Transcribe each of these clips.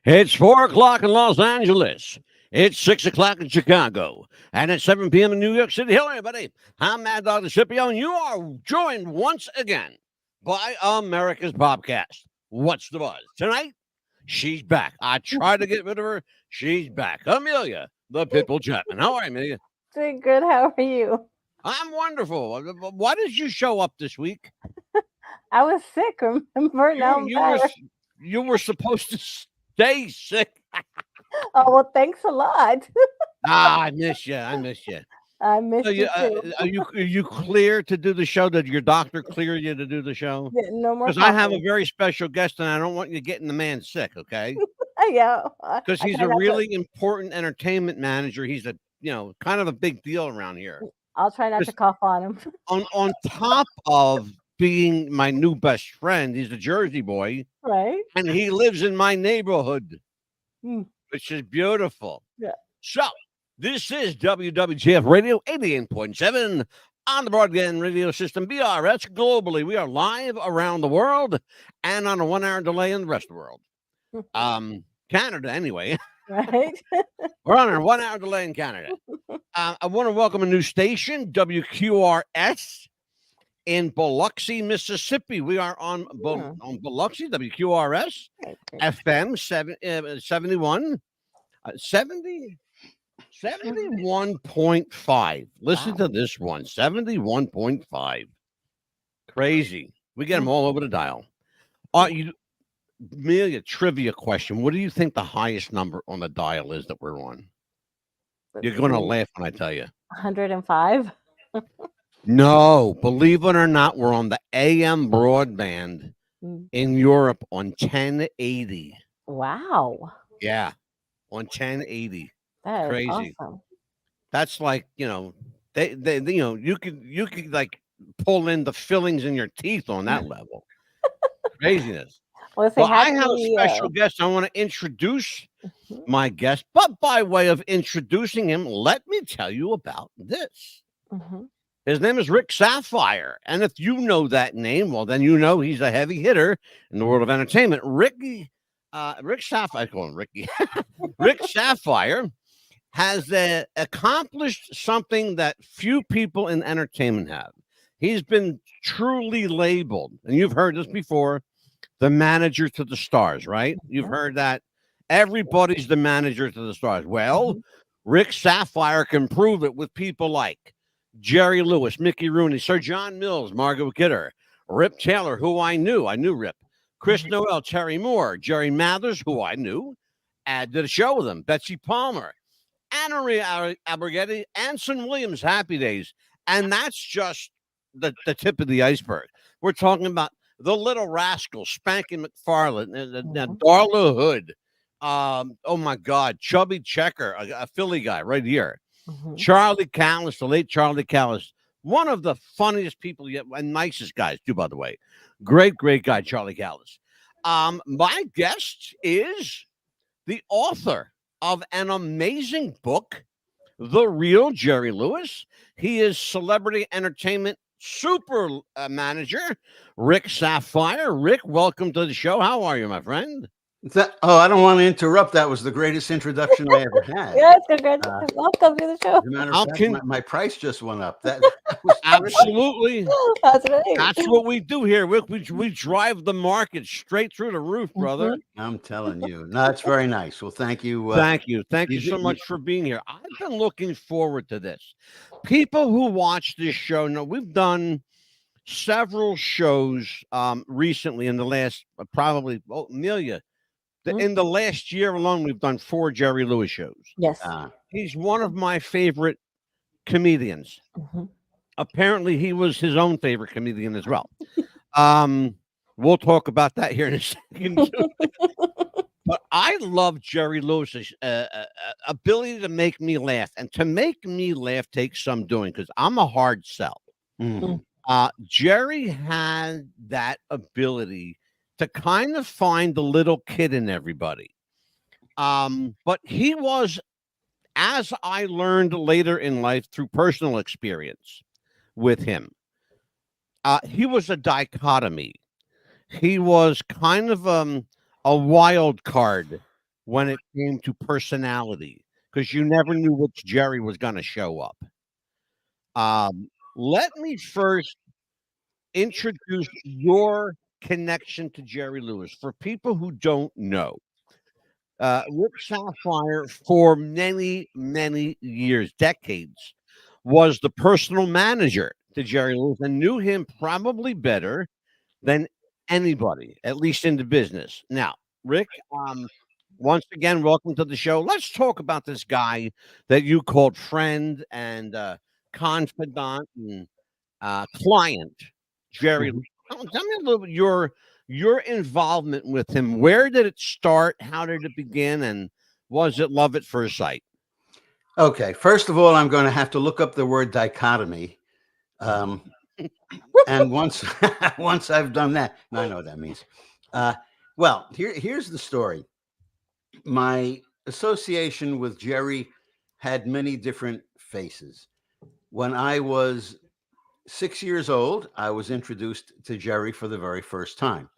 It's 4 o'clock in Los Angeles. It's 6 o'clock in Chicago. And it's 7 p.m. in New York City. Hello, everybody. I'm Mad Dog the Scipio, and you are joined once again by America's Bobcast. What's the buzz? Tonight, she's back. I tried to get rid of her. She's back. Amelia, the Pitbull Chapman. How are you, Amelia? Doing good. How are you? I'm wonderful. Why did you show up this week? I was sick, remember? Now I'm better. You were supposed to stay sick. Oh, well, thanks a lot. I miss you. I miss you. I missed you too. Are you clear to do the show? Did your doctor clear you to do the show? Yeah, no more. Because I have a very special guest, and I don't want you getting the man sick. Okay? Yeah. Because he's a really important entertainment manager. He's a kind of a big deal around here. I'll try not to cough on him. On top of being my new best friend, he's a Jersey boy, right? And he lives in my neighborhood, which is beautiful. Yeah. So this is WWJF Radio 88.7 on the broadband radio system BRS globally. We are live around the world and on a 1 hour delay in the rest of the world. Canada, anyway. Right. We're on a 1 hour delay in Canada. I want to welcome a new station, WQRS, in Biloxi, Mississippi. We are on Biloxi, WQRS, FM 71.5. Listen to this one, 71.5. Crazy. We get them all over the dial. Amelia, trivia question. What do you think the highest number on the dial is that we're on? You're going to laugh when I tell you. 105. No, believe it or not, we're on the AM broadband in Europe on 1080. Wow. Yeah, on 1080. That is crazy. Awesome. That's like, they you could like pull in the fillings in your teeth on that level. Craziness. Well, I have a special guest. I want to introduce my guest, but by way of introducing him, let me tell you about this. His name is Rick Saphire, and if you know that name, well, then you know he's a heavy hitter in the world of entertainment. Rick Saphire, I call him Ricky. Rick Saphire has accomplished something that few people in entertainment have. He's been truly labeled, and you've heard this before, the manager to the stars, right? You've heard that. Everybody's the manager to the stars. Well, Rick Saphire can prove it with people like Jerry Lewis, Mickey Rooney, Sir John Mills, Margot Kidder, Rip Taylor, who I knew Rip, Chris Noel, Terry Moore, Jerry Mathers, who I knew, did a show with him, Betsy Palmer, Alberghetti, Anson Williams, Happy Days, and that's just the tip of the iceberg. We're talking about the Little Rascals, Spanky McFarland, Darla Hood. Oh my God, Chubby Checker, a Philly guy right here. Charlie Callas, the late Charlie Callas, one of the funniest people yet, and nicest guys too, by the way. Great guy, Charlie Callas. My guest is the author of an amazing book, The Real Jerry Lewis. He is celebrity entertainment super manager, Rick Saphire. Rick, welcome to the show. How are you, my friend? I don't want to interrupt. That was the greatest introduction I ever had. Yes, congratulations. Welcome to the show. As a matter of fact, my price just went up. That was absolutely. That's right. That's what we do here. We drive the market straight through the roof, brother. I'm telling you. No, that's very nice. Well, thank you. Thank you so much for being here. I've been looking forward to this. People who watch this show know we've done several shows recently in the last Amelia. In the last year alone, we've done 4 Jerry Lewis shows. Yes. He's one of my favorite comedians. Apparently, he was his own favorite comedian as well. We'll talk about that here in a second. But I love Jerry Lewis's ability to make me laugh. And to make me laugh takes some doing because I'm a hard sell. Jerry had that ability to kind of find the little kid in everybody. But he was, as I learned later in life through personal experience with him, he was a dichotomy. He was kind of a wild card when it came to personality, because you never knew which Jerry was going to show up. Let me first introduce your connection to Jerry Lewis. For people who don't know, Rick Saphire, for many, many years, decades, was the personal manager to Jerry Lewis and knew him probably better than anybody, at least in the business. Now, Rick, once again, welcome to the show. Let's talk about this guy that you called friend and confidant and client, Jerry. Tell me a little bit your involvement with him. Where did it start? How did it begin? And was it love at first sight? Okay, first of all, I'm going to have to look up the word dichotomy. And once I've done that, I know what that means. Well, here's the story. My association with Jerry had many different faces. When I was 6 years old, I was introduced to Jerry for the very first time.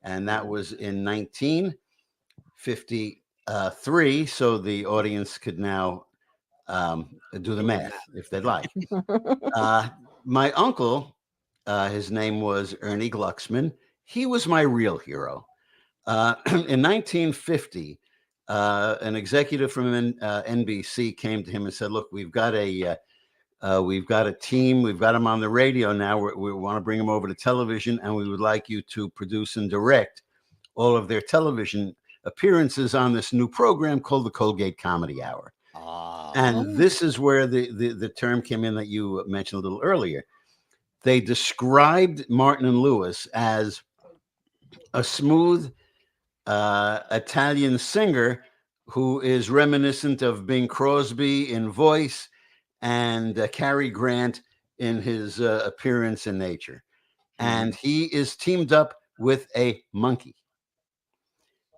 And that was in 1953. So the audience could now do the math if they'd like. My uncle, his name was Ernie Glucksman. He was my real hero. In 1950, an executive from NBC came to him and said, "Look, we've got a team. We've got them on the radio now. We want to bring them over to television, and we would like you to produce and direct all of their television appearances on this new program called the Colgate Comedy Hour." And this is where the term came in that you mentioned a little earlier. They described Martin and Lewis as a smooth Italian singer who is reminiscent of Bing Crosby in voice and Cary Grant in his appearance and nature. And he is teamed up with a monkey.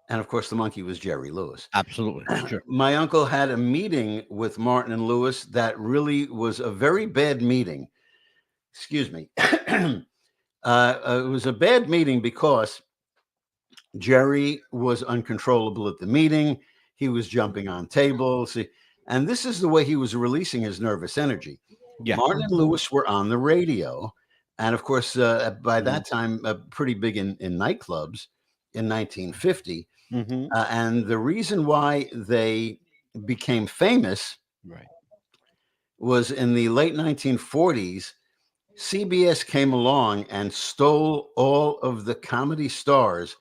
And of course, the monkey was Jerry Lewis. Absolutely. Sure. My uncle had a meeting with Martin and Lewis that really was a very bad meeting. Excuse me. It was a bad meeting because Jerry was uncontrollable at the meeting. He was jumping on tables. And this is the way he was releasing his nervous energy. Yeah. Martin and Lewis were on the radio. And of course, by that time, pretty big in nightclubs in 1950. And the reason why they became famous was in the late 1940s, CBS came along and stole all of the comedy stars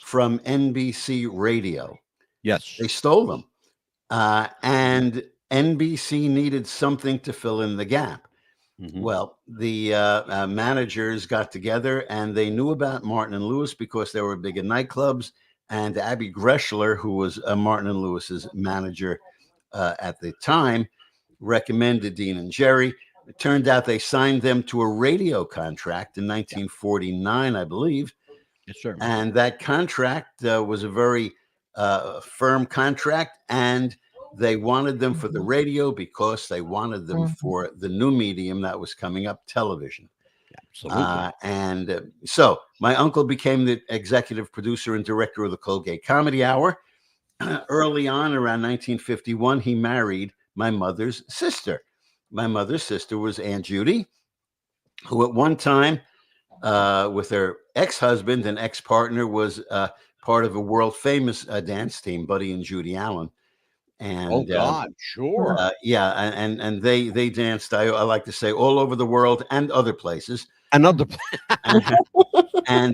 from NBC radio. Yes. They stole them. And NBC needed something to fill in the gap. Well, the managers got together and they knew about Martin and Lewis because they were big in nightclubs. And Abby Greshler, who was Martin and Lewis's manager at the time, recommended Dean and Jerry. It turned out they signed them to a radio contract in 1949, I believe. Yes, sir. And that contract was a very firm contract, and they wanted them for the radio because they wanted them for the new medium that was coming up, television. Absolutely. So my uncle became the executive producer and director of the Colgate Comedy Hour. Early on, around 1951, he married my mother's sister. My mother's sister was Aunt Judy, who at one time, with her ex-husband and ex-partner, was part of a world-famous dance team, Buddy and Judy Allen. And oh God, sure. And they danced, I like to say, all over the world and other places. And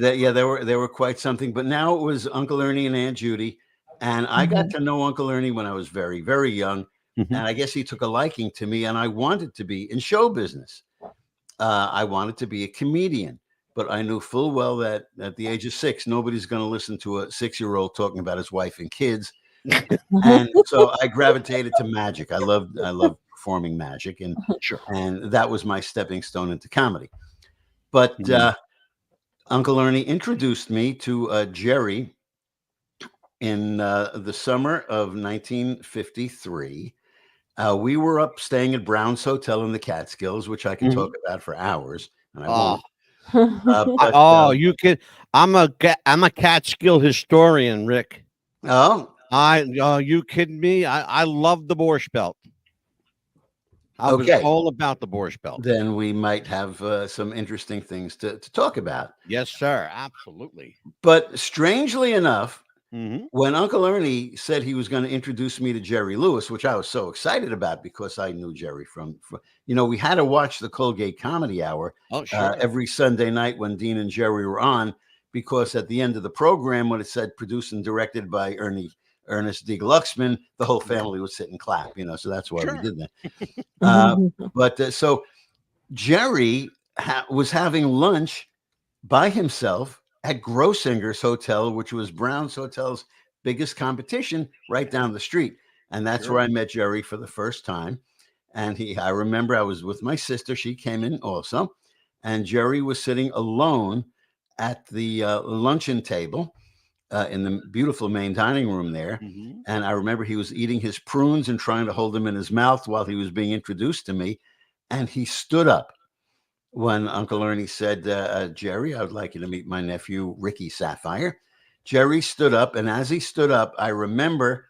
they were quite something. But now it was Uncle Ernie and Aunt Judy. And I got to know Uncle Ernie when I was very, very young. And I guess he took a liking to me, and I wanted to be in show business. I wanted to be a comedian, but I knew full well that at the age of 6, nobody's going to listen to a 6-year-old talking about his wife and kids. And so I gravitated to magic. I loved performing magic, and that was my stepping stone into comedy. But Uncle Ernie introduced me to Jerry in the summer of 1953. We were up staying at Brown's Hotel in the Catskills, which I can talk about for hours, and I won't. You can. I'm a Catskill historian, Rick. Oh, You kidding me? I love the Borscht Belt. I was all about the Borscht Belt. Then we might have some interesting things to talk about. Yes, sir. Absolutely. But strangely enough, Mm-hmm. when Uncle Ernie said he was going to introduce me to Jerry Lewis, which I was so excited about because I knew Jerry from we had to watch the Colgate Comedy Hour every Sunday night when Dean and Jerry were on, because at the end of the program, when it said produced and directed by Ernest D. Glucksman, the whole family would sit and clap, so that's why we did that. So Jerry was having lunch by himself at Grossinger's Hotel, which was Brown's Hotel's biggest competition right down the street. And that's where I met Jerry for the first time. And I remember I was with my sister. She came in also. And Jerry was sitting alone at the luncheon table in the beautiful main dining room there. Mm-hmm. And I remember he was eating his prunes and trying to hold them in his mouth while he was being introduced to me. And he stood up when Uncle Ernie said, Jerry, I would like you to meet my nephew, Ricky Saphire. Jerry stood up. And as he stood up, I remember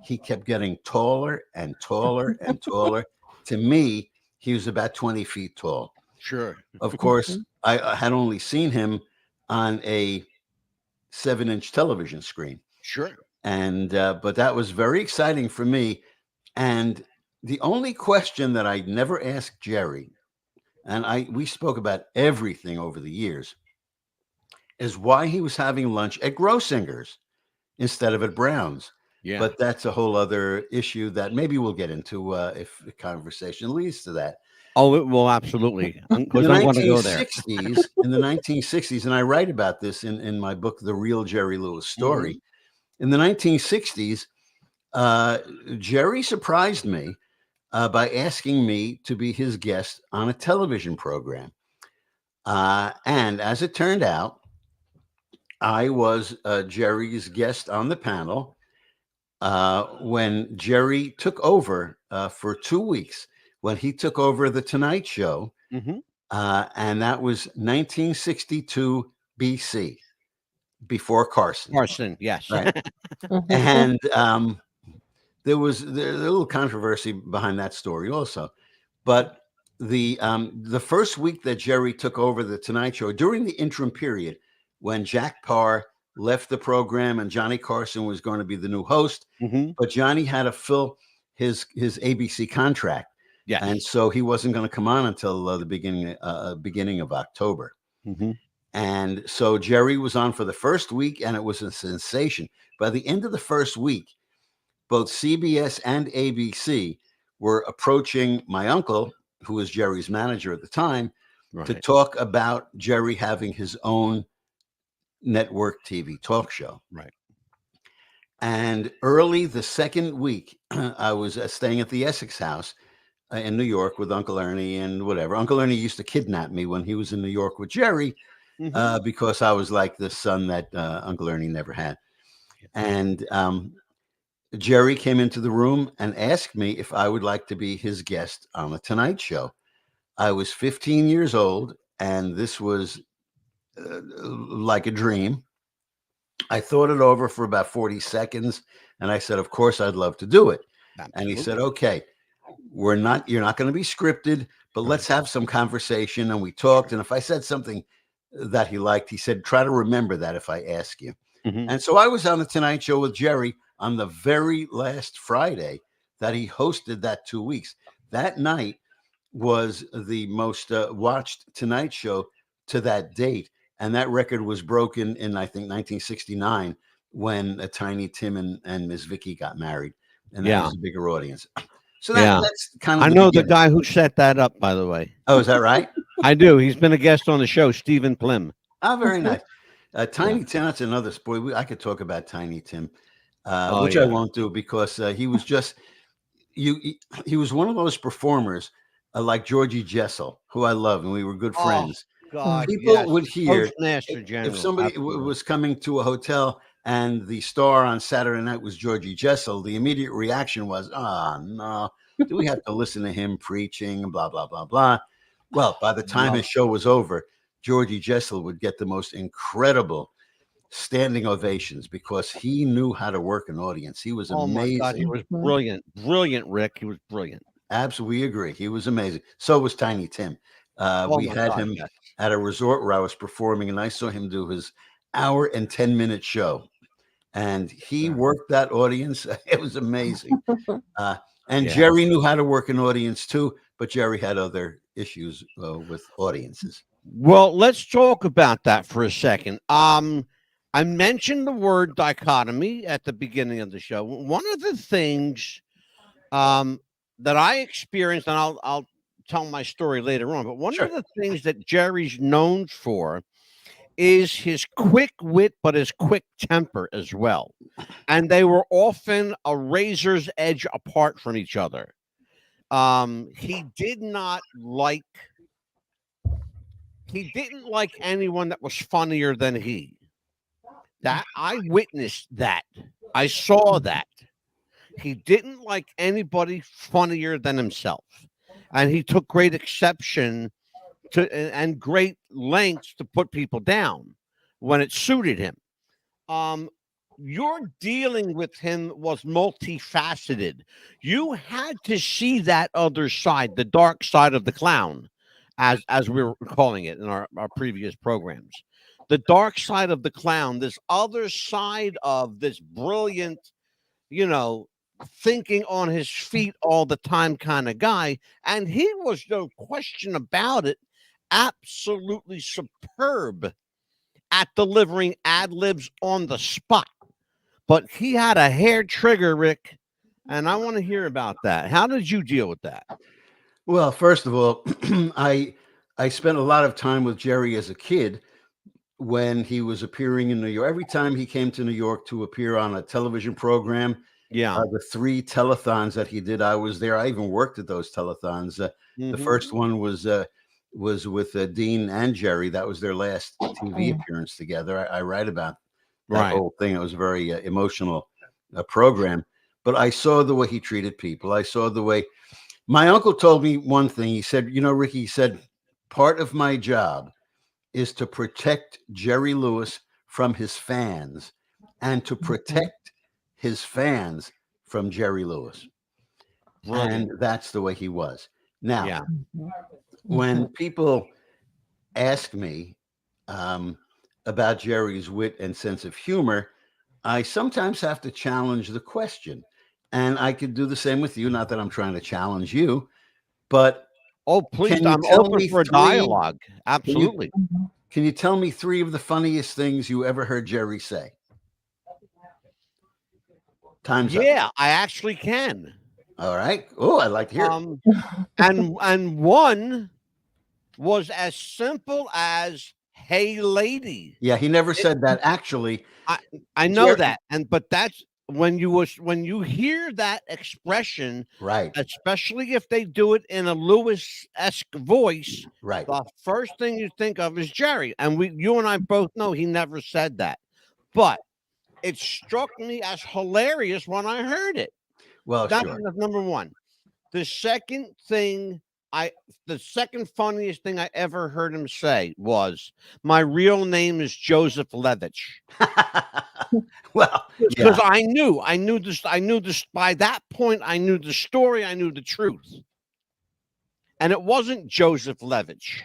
he kept getting taller and taller and taller. To me, he was about 20 feet tall. Sure. Of course, I had only seen him on a 7-inch television screen. Sure. And but that was very exciting for me. And the only question that I never asked Jerry, and we spoke about everything over the years, is why he was having lunch at Grossinger's instead of at Brown's. Yeah. But that's a whole other issue that maybe we'll get into if the conversation leads to that. Oh, it will, absolutely. Because I want to go there. In the 1960s, and I write about this in my book, The Real Jerry Lewis Story. Mm-hmm. In the 1960s, Jerry surprised me by asking me to be his guest on a television program. And as it turned out, I was Jerry's guest on the panel when Jerry took over for 2 weeks, when he took over The Tonight Show. Mm-hmm. And that was 1962 BC, before Carson. Carson, yes. Right. And there was a little controversy behind that story also. But the first week that Jerry took over The Tonight Show, during the interim period when Jack Parr left the program and Johnny Carson was going to be the new host, but Johnny had to fill his ABC contract. Yeah, and so he wasn't going to come on until the beginning of October. Mm-hmm. And so Jerry was on for the first week, and it was a sensation. By the end of the first week, both CBS and ABC were approaching my uncle, who was Jerry's manager at the time, to talk about Jerry having his own network TV talk show. Right. And early the second week, I was staying at the Essex House in New York with Uncle Ernie and whatever. Uncle Ernie used to kidnap me when he was in New York with Jerry because I was like the son that Uncle Ernie never had. And Jerry came into the room and asked me if I would like to be his guest on The Tonight Show. I was 15 years old, and this was like a dream. I thought it over for about 40 seconds, and I said, of course, I'd love to do it. Absolutely. And he said, okay, you're not going to be scripted, but let's have some conversation. And we talked. And if I said something that he liked, he said, try to remember that if I ask you. And so I was on The Tonight Show with Jerry on the very last Friday that he hosted that 2 weeks. That night was the most watched Tonight Show to that date. And that record was broken in, I think, 1969 when Tiny Tim and Miss Vicky got married. And that was a bigger audience. So that's kind of I know the guy who set that up, by the way. Oh, is that right? I do. He's been a guest on the show, Stephen Plim. Oh, very nice. Tiny Tim, that's another sport. I could talk about Tiny Tim, which I won't do because he was just, he was one of those performers like Georgie Jessel, who I love, and we were good friends. God, people would hear if somebody was coming to a hotel and the star on Saturday night was Georgie Jessel, the immediate reaction was, oh, no, do we have to listen to him preaching and blah, blah, blah, blah. Well, by the time his show was over, Georgie Jessel would get the most incredible standing ovations because he knew how to work an audience. He was amazing. Oh my God, he was brilliant. Brilliant, Rick. He was brilliant. Absolutely agree. He was amazing. So was Tiny Tim. We had him at a resort where I was performing, and I saw him do his 1 and 10-minute show. And he worked that audience. It was amazing. Jerry knew how to work an audience too, but Jerry had other issues with audiences. Well, let's talk about that for a second. I mentioned the word dichotomy at the beginning of the show. One of the things that I experienced, and I'll tell my story later on, but one of the things that Jerry's known for is his quick wit, but his quick temper as well. And they were often a razor's edge apart from each other. He didn't like anyone that was funnier than he. That I witnessed that. I saw that. He didn't like anybody funnier than himself. And he took great exception to and great lengths to put people down when it suited him. Your dealing with him was multifaceted. You had to see that other side, the dark side of the clown, as we were calling it in our previous programs. The dark side of the clown, this other side of this brilliant, thinking on his feet all the time kind of guy. And he was, no question about it, absolutely superb at delivering ad libs on the spot. But he had a hair trigger, Rick, and I want to hear about that. How did you deal with that? Well, first of all, I spent a lot of time with Jerry as a kid when he was appearing in New York. Every time he came to New York to appear on a television program, the 3 telethons that he did, I was there. I even worked at those telethons. The first one was with Dean and Jerry. That was their last TV appearance together. I write about that whole thing. It was a very emotional program. But I saw the way he treated people. I saw the way my uncle told me one thing. He said, Ricky, he said, part of my job is to protect Jerry Lewis from his fans and to protect his fans from Jerry Lewis. Brilliant. And that's the way he was. Now, when people ask me about Jerry's wit and sense of humor, I sometimes have to challenge the question. And I could do the same with you. Not that I'm trying to challenge you, but please, I'm open for dialogue. Absolutely. Can you tell me 3 of the funniest things you ever heard Jerry say? Time's up. I actually can. All right. Oh, I'd like to hear it. And one was as simple as "Hey, lady." Yeah, he never said that. Actually, I know that, but that's when you hear that expression, right? Especially if they do it in a Lewis-esque voice, right? The first thing you think of is Jerry, and you and I both know he never said that, but it struck me as hilarious when I heard it. Well, that was number one. The second funniest thing I ever heard him say was, "My real name is Joseph Levitch." Well, because I knew this by that point. I knew the story. I knew the truth. And it wasn't Joseph Levitch.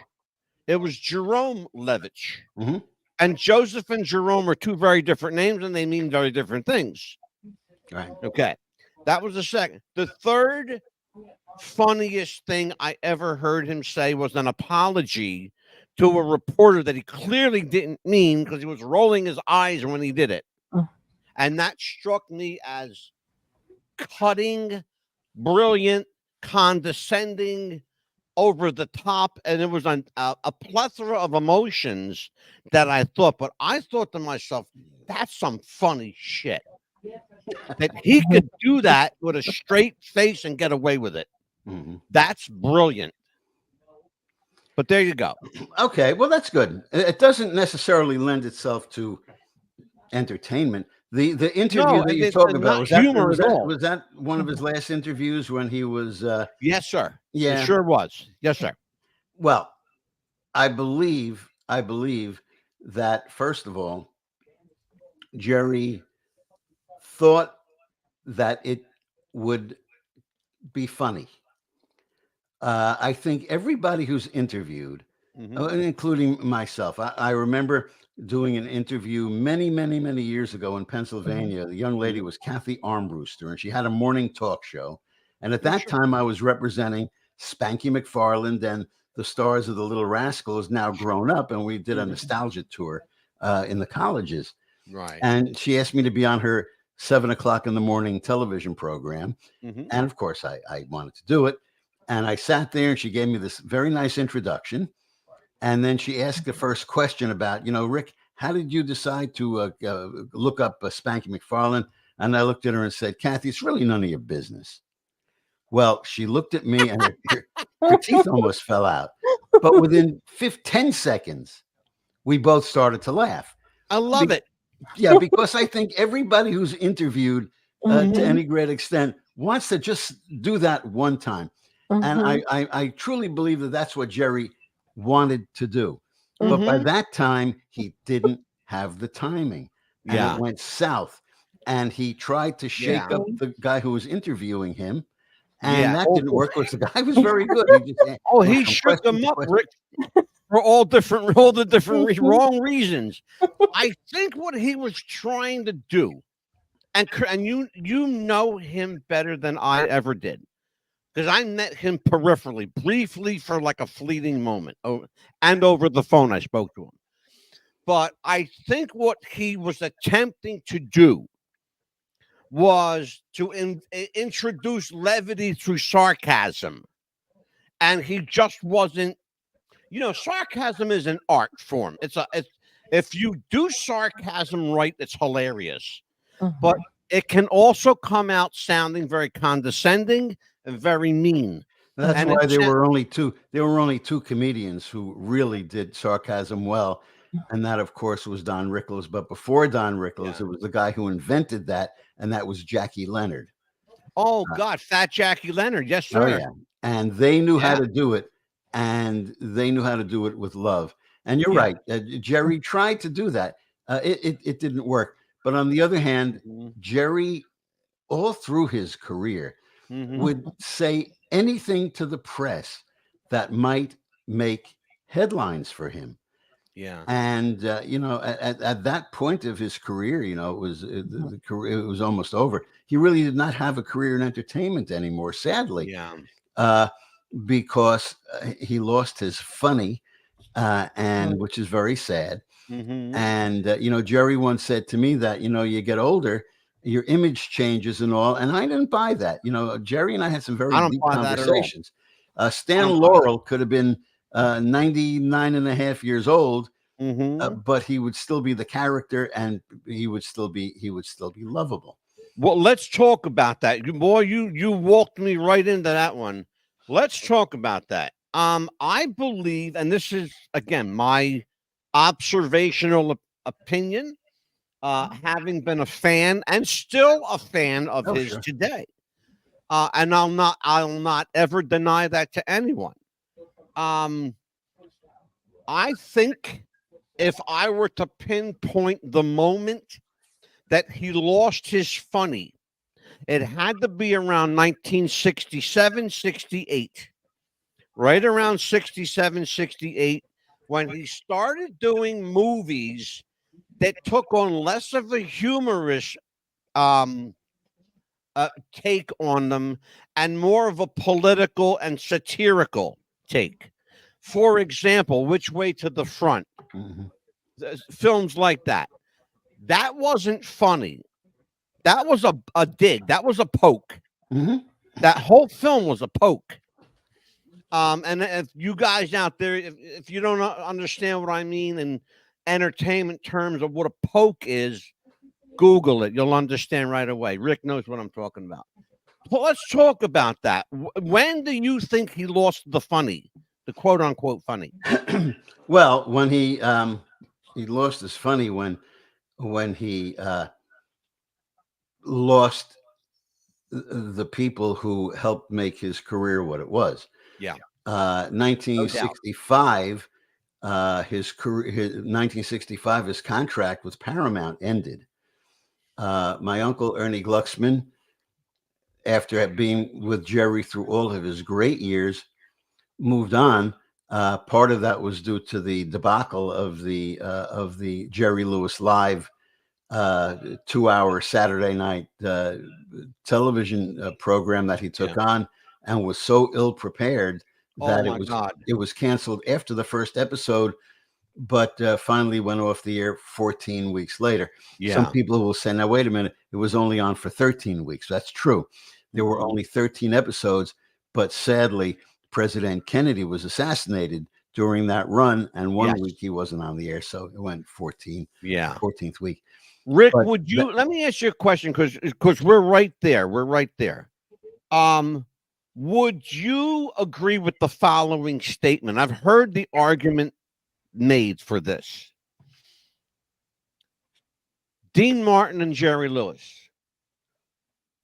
It was Jerome Levitch. And Joseph and Jerome are 2 very different names, and they mean very different things. Right. Okay. That was the second. The third funniest thing I ever heard him say was an apology to a reporter that he clearly didn't mean because he was rolling his eyes when he did it. And that struck me as cutting, brilliant, condescending, over the top. And it was a plethora of emotions that I thought. But I thought to myself, that's some funny shit. That he could do that with a straight face and get away with it. That's brilliant. But there you go. Okay, well, that's good. It doesn't necessarily lend itself to entertainment. The interview that you're talking about, was that one of his last interviews when he was yes, sir. Yeah, it sure was. Yes, sir. Well, I believe that, first of all, Jerry thought that it would be funny. I think everybody who's interviewed, including myself, I remember doing an interview many, many, many years ago in Pennsylvania. The young lady was Kathy Armbruster, and she had a morning talk show. And at that time, I was representing Spanky McFarland and the stars of the Little Rascals, now grown up, and we did a nostalgia tour in the colleges. Right. And she asked me to be on her 7 o'clock in the morning television program. And of course, I wanted to do it. And I sat there, and she gave me this very nice introduction. And then she asked the first question about, Rick, how did you decide to look up Spanky McFarland? And I looked at her and said, Kathy, it's really none of your business. Well, she looked at me, and her teeth almost fell out. But within 10 seconds, we both started to laugh. I love it. Yeah, because I think everybody who's interviewed to any great extent wants to just do that one time. And I truly believe that that's what Jerry wanted to do. But by that time, he didn't have the timing. And it went south. And he tried to shake up the guy who was interviewing him. And that didn't work because the guy was very good. He shook him up, Rick, for all the different wrong reasons. I think what he was trying to do, and you know him better than I ever did, because I met him peripherally, briefly, for like a fleeting moment, and over the phone I spoke to him. But I think what he was attempting to do was to introduce levity through sarcasm. And he just wasn't, sarcasm is an art form. If you do sarcasm right, it's hilarious. But it can also come out sounding very condescending and very mean. That's why there were only two comedians who really did sarcasm well. And that, of course, was Don Rickles. But before Don Rickles, it was the guy who invented that, and that was Jackie Leonard. Oh, God, Fat Jackie Leonard. Yes, sir. Oh, yeah. And they knew how to do it, and they knew how to do it with love. And you're right. Jerry tried to do that. It didn't work. But on the other hand, Jerry, all through his career, would say anything to the press that might make headlines for him. Yeah. And, at that point of his career, it was almost over. He really did not have a career in entertainment anymore, sadly. Yeah. Because he lost his funny, and which is very sad. And, Jerry once said to me that, you get older, your image changes and all. And I didn't buy that. Jerry and I had some very deep conversations. Stan Laurel could have been 99 and a half years old, but he would still be the character, and he would still be lovable. Well, let's talk about that. You walked me right into that one. Let's talk about that. I believe, and this is again my observational opinion, having been a fan and still a fan of his today, and I'll not ever deny that to anyone. I think if I were to pinpoint the moment that he lost his funny, it had to be around 1967, 68. Right around 67, 68, when he started doing movies that took on less of a humorous take on them and more of a political and satirical take. For example, Which Way to the Front? Films like that. That wasn't funny. That was a dig. That was a poke. That whole film was a poke. And if you guys out there, if you don't understand what I mean in entertainment terms of what a poke is, Google it. You'll understand right away. Rick knows what I'm talking about. Well, let's talk about that. When do you think he lost the funny, the quote unquote funny? Well, when he lost his funny when he lost the people who helped make his career what it was. Yeah. 1965, his 1965, his contract with Paramount ended. My uncle Ernie Glucksman, after being with Jerry through all of his great years, moved on. Part of that was due to the debacle of the Jerry Lewis Live 2-hour Saturday night television program that he took on, and was so ill prepared that it was canceled after the first episode, but finally went off the air 14 weeks later. Some people will say, now wait a minute, it was only on for 13 weeks. That's true. There were only 13 episodes, but sadly President Kennedy was assassinated during that run, and one week he wasn't on the air, so it went 14th week. Rick, would you let me ask you a question, because we're right there. Would you agree with the following statement? I've heard the argument made for this. Dean Martin and Jerry Lewis.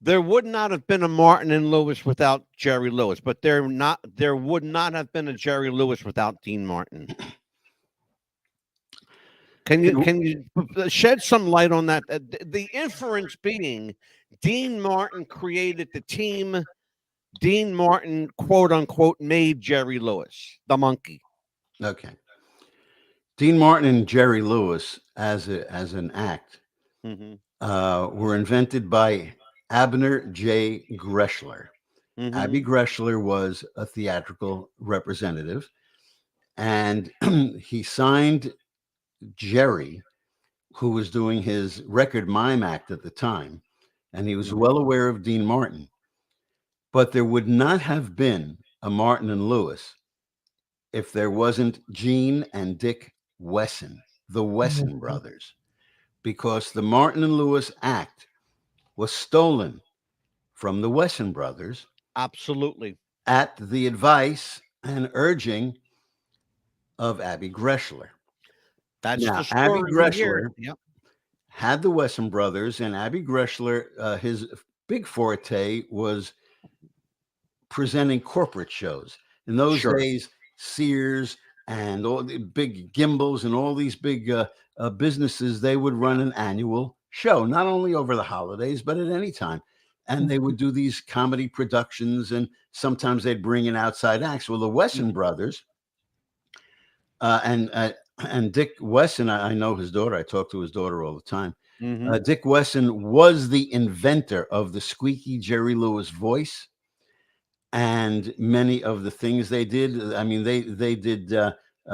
There would not have been a Martin and Lewis without Jerry Lewis, but there would not have been a Jerry Lewis without Dean Martin. Can you shed some light on that? The inference being Dean Martin created the team. Dean Martin, quote unquote, made Jerry Lewis, the monkey. Okay. Dean Martin and Jerry Lewis as an act were invented by Abner J. Greshler. Abby Greshler was a theatrical representative, and he signed Jerry, who was doing his record mime act at the time, and he was well aware of Dean Martin. But there would not have been a Martin and Lewis if there wasn't Gene and Dick Wesson, the Wesson brothers, because the Martin and Lewis act was stolen from the Wesson brothers. Absolutely. At the advice and urging of Abby Greshler. That's now, the story. Abby Greshler had the Wesson brothers, and Abby Greshler, his big forte was presenting corporate shows. In those days, Sears and all the big Gimbals and all these big businesses, they would run an annual show, not only over the holidays, but at any time. And they would do these comedy productions, and sometimes they'd bring in outside acts. Well, the Wesson brothers and Dick Wesson, I know his daughter. I talk to his daughter all the time. Dick Wesson was the inventor of the squeaky Jerry Lewis voice, and many of the things they did. I mean, they did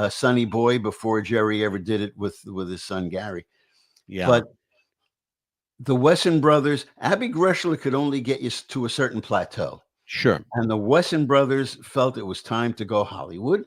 Sonny Boy before Jerry ever did it with his son Gary. But the Wesson brothers, Abby Greshler could only get you to a certain plateau. And the Wesson brothers felt it was time to go Hollywood.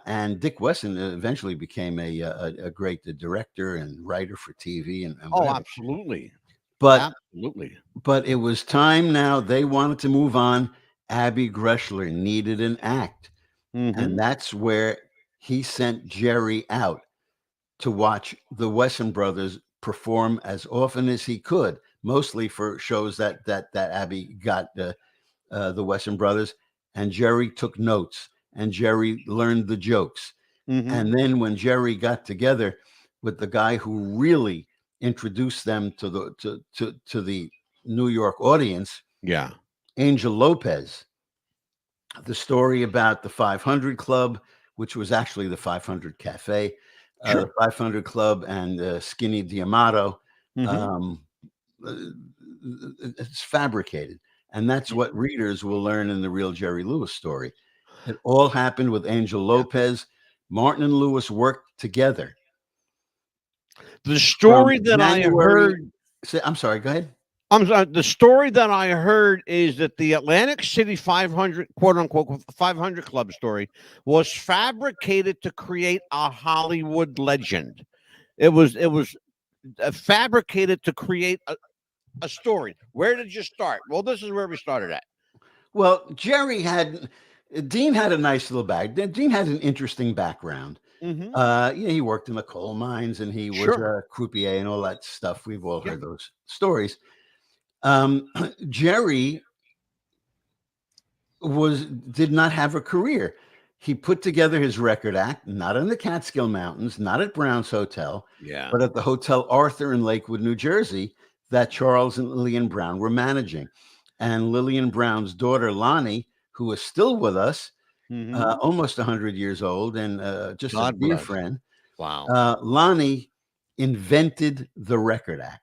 And Dick Wesson eventually became a great director and writer for TV. And absolutely. But it was time now. They wanted to move on. Abby Greshler needed an act. And that's where he sent Jerry out to watch the Wesson brothers perform as often as he could, mostly for shows that Abby got the Wesson brothers. And Jerry took notes, and Jerry learned the jokes. And then when Jerry got together with the guy who really introduced them to the New York audience, Angel Lopez, the story about the 500 Club, which was actually the 500 Cafe, the 500 Club, and Skinny Diamato, it's fabricated. And that's what readers will learn in the real Jerry Lewis story. It all happened with Angel Lopez. Martin and Lewis worked together. The story that I heard... I'm sorry, go ahead. I'm sorry. The story that I heard is that the Atlantic City 500, quote unquote, 500 Club story was fabricated to create a Hollywood legend. It was fabricated to create a story. Where did you start? Well, this is where we started at. Well, Dean had a nice little bag. Dean had an interesting background. He worked in the coal mines, and he was a croupier and all that stuff. We've all heard those stories. Jerry did not have a career. He put together his record act, not in the Catskill Mountains, not at Brown's Hotel, but at the Hotel Arthur in Lakewood, New Jersey. that Charles and Lillian Brown were managing. And Lillian Brown's daughter, Lonnie, who is still with us, almost 100 years old, and just God a dear bless. friend. Wow. Lonnie invented the record act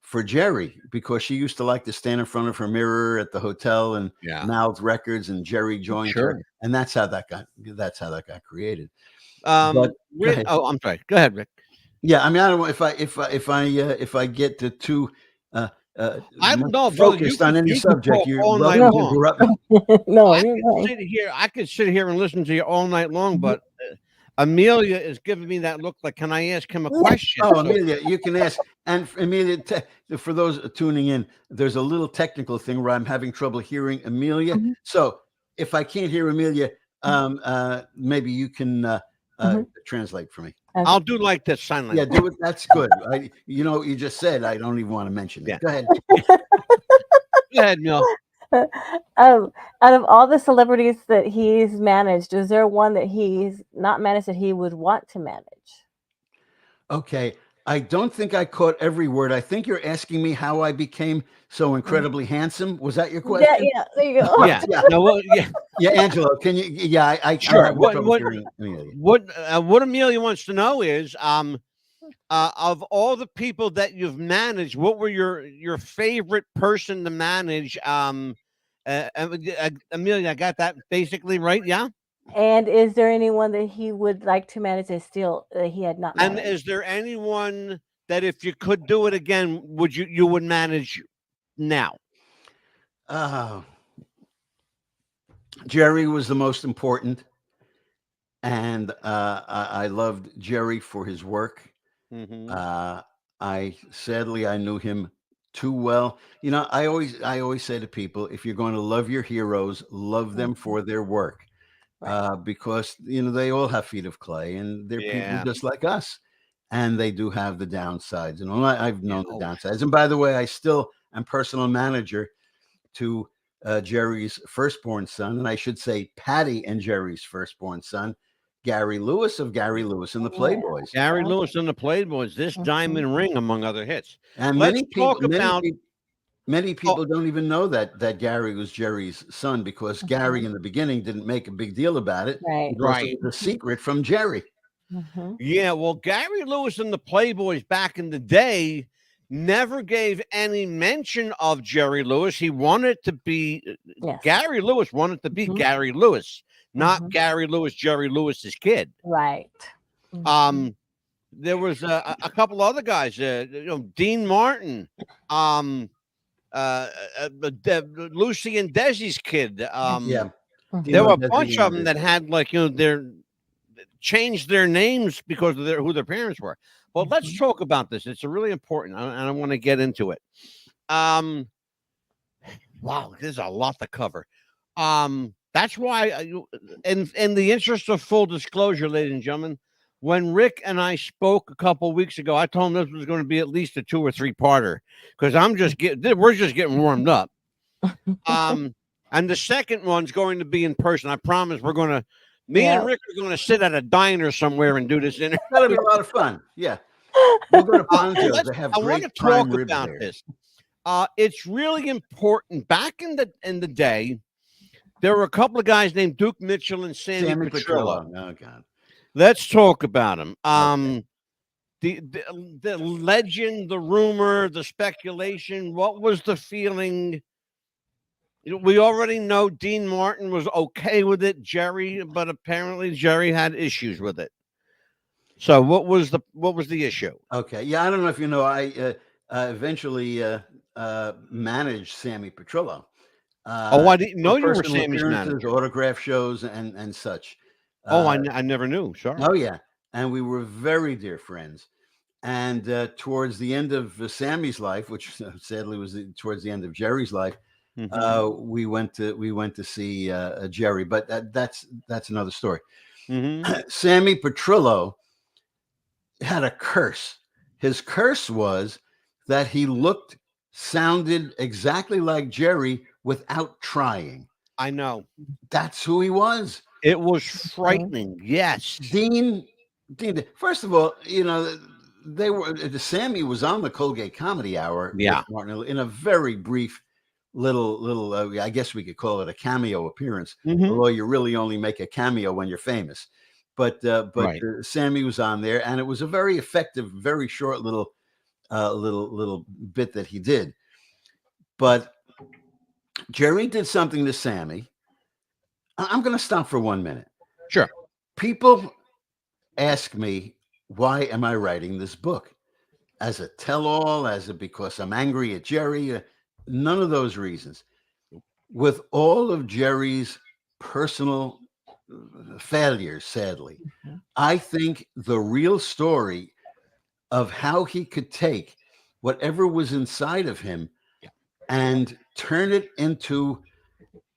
for Jerry, because she used to like to stand in front of her mirror at the hotel and mouth records, and Jerry joined her, and that's how that got created. Rick, I'm sorry. Go ahead, Rick. Yeah, I mean, I don't know if I get to too I know, focused on any subject. You're welcome to interrupt me. No, I could sit here and listen to you all night long, but Amelia is giving me that look like, can I ask him a question? Oh, Amelia, you can ask. And Amelia, for those tuning in, there's a little technical thing where I'm having trouble hearing Amelia. So if I can't hear Amelia, maybe you can translate for me. I'll do like this sign language. Yeah, do it. That's good. You know what you just said. I don't even want to mention it. Yeah. Go ahead. Go ahead, Neil. Out of all the celebrities that he's managed, is there one that he's not managed that he would want to manage? Okay. I don't think I caught every word. I think you're asking me how I became so incredibly handsome. Was that your question? Yeah, there you go. Yeah. No, well, yeah, Angelo, can you? Yeah, I sure. What Amelia wants to know is, of all the people that you've managed, what were your favorite person to manage? Amelia, I got that basically right. Yeah. And is there anyone that he would like to manage that still he had not managed? And is there anyone that, if you could do it again, you would manage now? Jerry was the most important, and I loved Jerry for his work. Sadly I knew him too well. You know, I always say to people, if you're going to love your heroes, love them for their work. Because they all have feet of clay, and they're people just like us, and they do have the downsides. And I've known the downsides. And by the way, I still am personal manager to Jerry's firstborn son, and I should say Patty and Jerry's firstborn son, Gary Lewis of Gary Lewis and the Playboys. Gary Lewis and the Playboys. This diamond ring, among other hits. And many people don't even know that Gary was Jerry's son, because Gary in the beginning didn't make a big deal about it. Right. It was a secret from Jerry. Yeah, well, Gary Lewis and the Playboys back in the day never gave any mention of Jerry Lewis. He wanted to be Gary Lewis wanted to be Gary Lewis, not Gary Lewis, Jerry Lewis's kid. Right. There was a couple other guys, Dean Martin, Lucy and Desi's kid. There were a bunch of them that had changed their names because of who their parents were. Well, let's talk about this. It's really important, and I want to get into it. Wow, there's a lot to cover. That's why, in the interest of full disclosure, ladies and gentlemen, when Rick and I spoke a couple weeks ago, I told him this was going to be at least a 2 or 3 parter, because we're just getting warmed up. And the second one's going to be in person. I promise me and Rick are going to sit at a diner somewhere and do this interview. That'll be a lot of fun. Yeah. We'll go to Ponzo's. They have great prime ribs there. I want to talk about this. It's really important. Back in the day, there were a couple of guys named Duke Mitchell and Sammy Petrillo. Oh, God. Let's talk about him. The legend, the rumor, the speculation. What was the feeling? We already know Dean Martin was okay with it, but apparently Jerry had issues with it. So what was the issue? Okay, yeah, I don't know if you know, I eventually managed Sammy Petrillo. I didn't know you were Sammy's manager. Autograph shows and such. I never knew. Sorry. Oh yeah, and we were very dear friends. And towards the end of Sammy's life, which sadly was towards the end of Jerry's life, we went to see Jerry. But that's another story. Sammy Petrillo had a curse. His curse was that he sounded exactly like Jerry without trying. I know. That's who he was. It was frightening. Yes. Dean, first of all, they were. Sammy was on the Colgate Comedy Hour. Yeah. With Martin in a very brief little. I guess we could call it a cameo appearance. Although you really only make a cameo when you're famous. But Right. Sammy was on there, and it was a very effective, very short little bit that he did. But Jerry did something to Sammy. I'm going to stop for 1 minute. Sure. People ask me, why am I writing this book? As a tell-all, because I'm angry at Jerry? None of those reasons. With all of Jerry's personal failures, sadly, I think the real story of how he could take whatever was inside of him and turn it into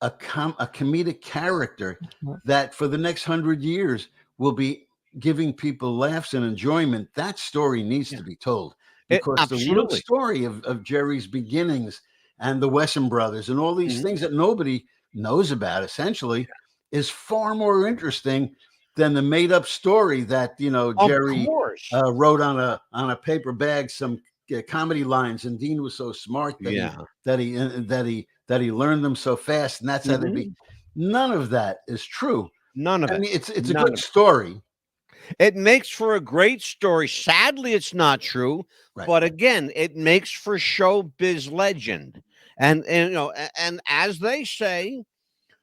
a comedic character that for the next 100 years will be giving people laughs and enjoyment. That story needs to be told, because the real story of Jerry's beginnings and the Wesson brothers and all these things that nobody knows about, essentially, is far more interesting than the made up story that, Jerry wrote on a paper bag, some comedy lines, and Dean was so smart that he learned them so fast, and that's how they be. None of that is true. None of it. I mean, it's a good story. It makes for a great story. Sadly, it's not true, but again, it makes for showbiz legend. And as they say,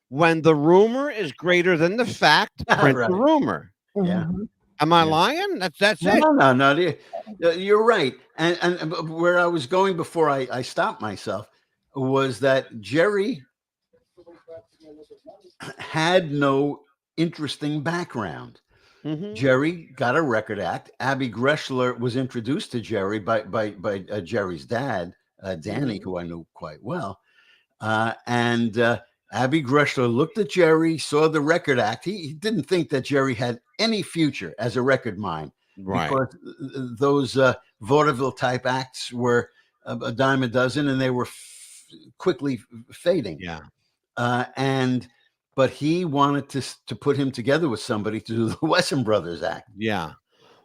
when the rumor is greater than the fact, print the rumor. Yeah. Am I lying? That's it. No. You're right. And where I was going before I stopped myself was that Jerry had no interesting background. Jerry got a record act. Abby Greshler was introduced to Jerry by Jerry's dad, Danny, who I knew quite well. And Abby Greshler looked at Jerry, saw the record act. He didn't think that Jerry had any future as a record mime, because those vaudeville type acts were a dime a dozen, and they were quickly fading. But he wanted to put him together with somebody to do the Wesson Brothers act. Yeah.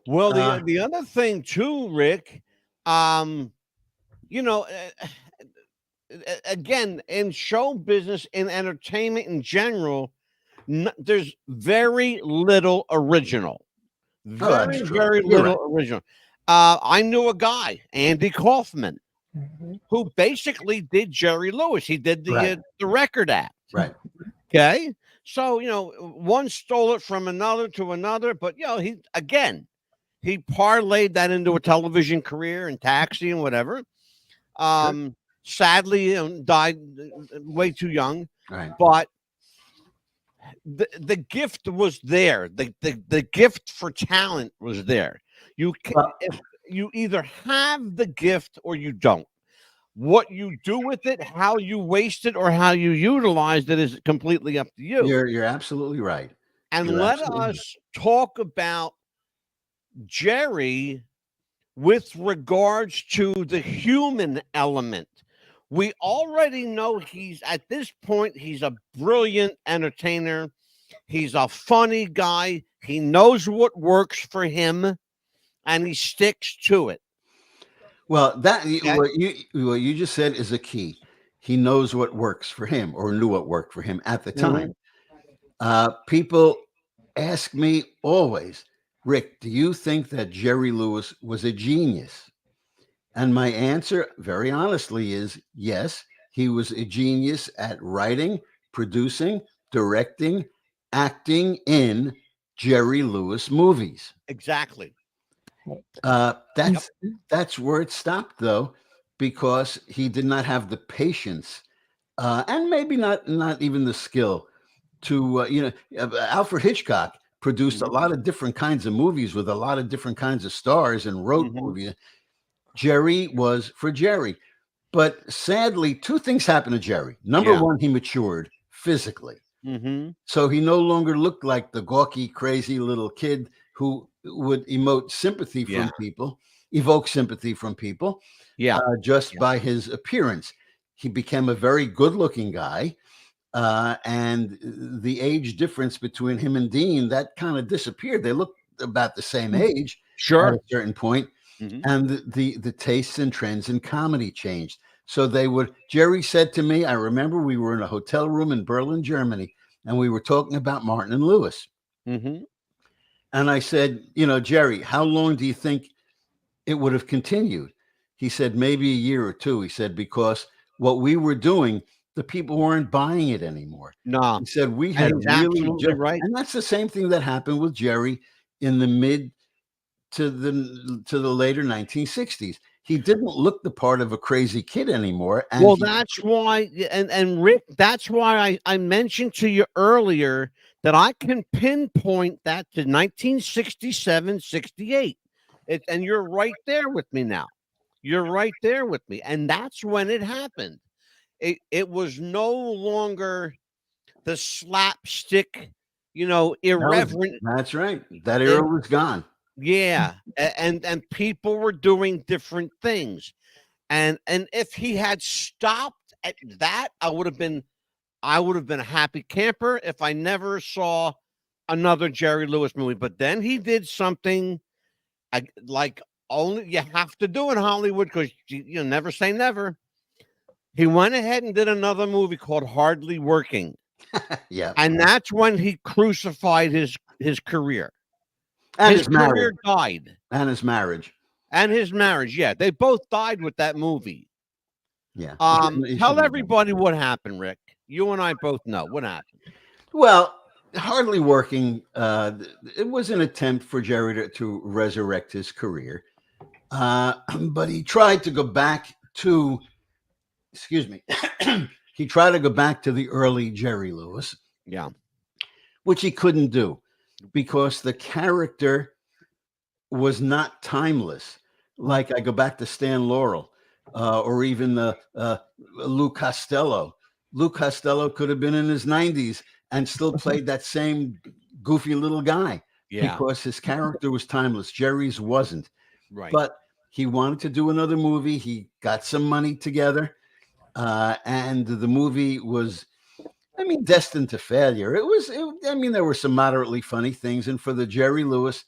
Well, the other thing too, Rick, again, in show business, in entertainment in general, there's very little original. Very little original. I knew a guy, Andy Kaufman, who basically did Jerry Lewis. He did the record act. Okay. So, one stole it from another to another, but, he parlayed that into a television career and Taxi and whatever. Sadly, died way too young. But the gift was there. The gift for talent was there. You either have the gift or you don't. What you do with it, how you waste it, or how you utilize it is completely up to you. You're absolutely right. And let us talk about Jerry with regards to the human element. We already know he's a brilliant entertainer. He's a funny guy. He knows what works for him, and he sticks to it. Well, what you just said is a key. He knows what works for him, or knew what worked for him at the time. People ask me always, Rick, do you think that Jerry Lewis was a genius? And my answer, very honestly, is yes. He was a genius at writing, producing, directing, acting in Jerry Lewis movies. Exactly. That's where it stopped, though, because he did not have the patience, and maybe not even the skill to, Alfred Hitchcock produced a lot of different kinds of movies with a lot of different kinds of stars and wrote movies. Jerry was for Jerry. But sadly, two things happened to Jerry. Number one, he matured physically. So he no longer looked like the gawky, crazy little kid who would evoke sympathy from people, just by his appearance. He became a very good-looking guy, and the age difference between him and Dean, that kind of disappeared. They looked about the same age at a certain point. and the tastes and trends in comedy changed. So Jerry said to me, I remember we were in a hotel room in Berlin, Germany, and we were talking about Martin and Lewis. And I said, Jerry, how long do you think it would have continued? He said, maybe a year or two. He said, because what we were doing, the people weren't buying it anymore. No. He said, we had absolutely right. And that's the same thing that happened with Jerry in the mid to the later 1960s. He didn't look the part of a crazy kid anymore. And that's why, and Rick, that's why I mentioned to you earlier that I can pinpoint that to 1967, 68. And you're right there with me now. You're right there with me. And that's when it happened. It was no longer the slapstick, irreverent. That's right. That era was gone. Yeah. And people were doing different things. And if he had stopped at that, I would have been a happy camper if I never saw another Jerry Lewis movie. But then he did something like only you have to do in Hollywood, because you never say never. He went ahead and did another movie called Hardly Working. Yeah. And that's when he crucified his career. And his career died. And his marriage. Yeah. They both died with that movie. Yeah. Tell everybody what happened, Rick. You and I both know what happened. Well, Hardly Working, it was an attempt for Jerry to resurrect his career. But he tried to go back to, he tried to go back to the early Jerry Lewis. Yeah. Which he couldn't do because the character was not timeless. Like I go back to Stan Laurel or even Lou Costello. Lou Costello could have been in his 90s and still played that same goofy little guy because his character was timeless. Jerry's wasn't. Right. But he wanted to do another movie. He got some money together and the movie was, destined to failure. There were some moderately funny things. And for the Jerry Lewis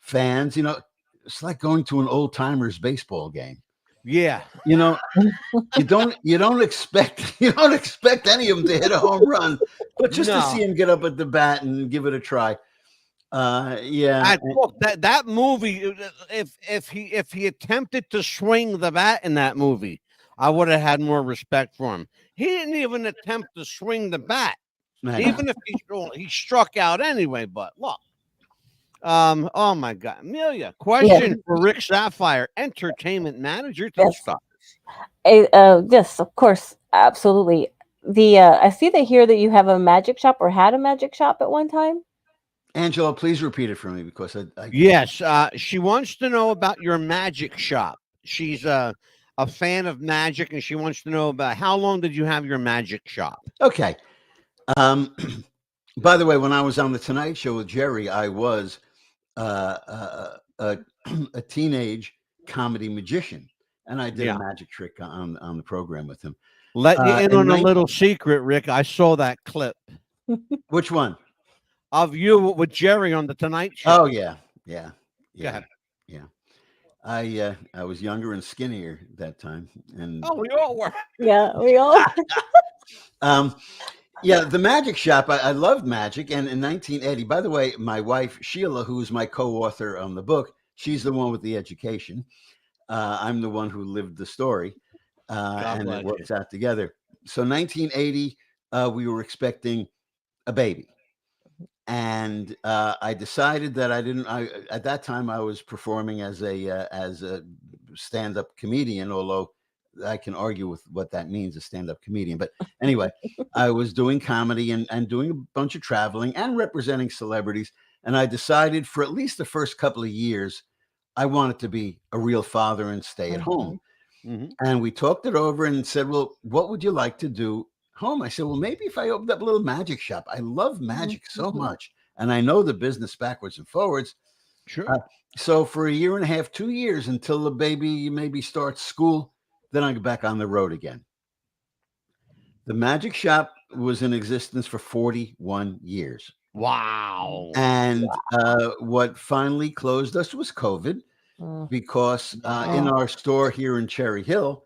fans, it's like going to an old timers baseball game. Yeah. You don't expect any of them to hit a home run, but just to see him get up at the bat and give it a try. That movie, if he attempted to swing the bat in that movie, I would have had more respect for him. He didn't even attempt to swing the bat, even if he struck out anyway. But look, oh my God, Amelia, question for Rick Saphire, entertainment manager to start. Yes, of course, absolutely. I see here that you have a magic shop or had a magic shop at one time. Angela, please repeat it for me because Yes, she wants to know about your magic shop. She's a fan of magic, and she wants to know about how long did you have your magic shop? Okay. By the way, when I was on the Tonight Show with Jerry, I was a teenage comedy magician, and I did a magic trick on the program with him. Let you in on a little secret, Rick. I saw that clip. Which one? Of you with Jerry on the Tonight Show. Oh yeah. Yeah. I was younger and skinnier that time, and we all were. Yeah, we all. The magic shop. I loved magic, and in 1980. By the way, my wife Sheila, who is my co-author on the book, she's the one with the education. I'm the one who lived the story, and it works out together. So 1980, we were expecting a baby. And I decided that at that time I was performing as a stand-up comedian, although I can argue with what that means, a stand-up comedian. But anyway, I was doing comedy and doing a bunch of traveling and representing celebrities. And I decided for at least the first couple of years, I wanted to be a real father and stay at home. And we talked it over and said, well, what would you like to do home? I said, well, maybe if I opened up a little magic shop. I love magic so much, and I know the business backwards and forwards. Sure. So for a year and a half, 2 years, until the baby maybe starts school, then I go back on the road again. The magic shop was in existence for 41 years. Wow. And what finally closed us was COVID. because in our store here in Cherry Hill,